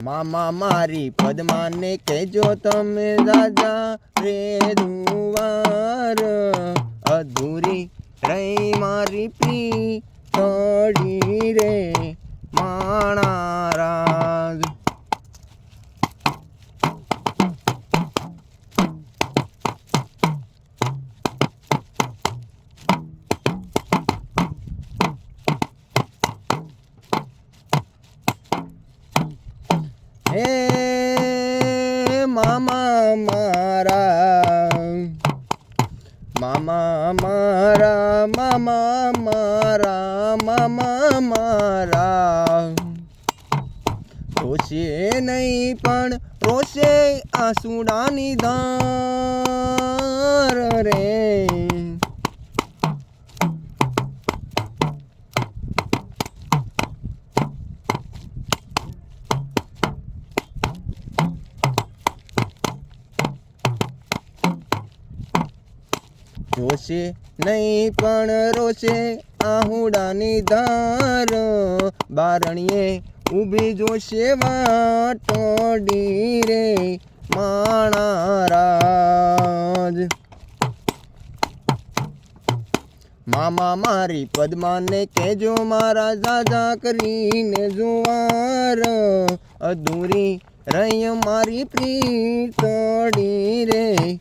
મામા મારી પદ્માને કહેજો તમે રાજા રે દુવાર અધૂરી રહી મારી પ્રી તડી રે માણા રાજ હે મામા મારા મામા મારા મામા મારા મામા મારા રોશે નહીં પણ રોશે આસુડાની ધાર રે રોશે નહીં પણ રોશે આહુડાની ધાર બારણીએ ઊભી જોશે વાટડી રે માણા રાજ મામા મારી પદ્માને કહેજો મારા જાજા કરીને જુવાર અધૂરી રહી મારી પ્રીતડી રે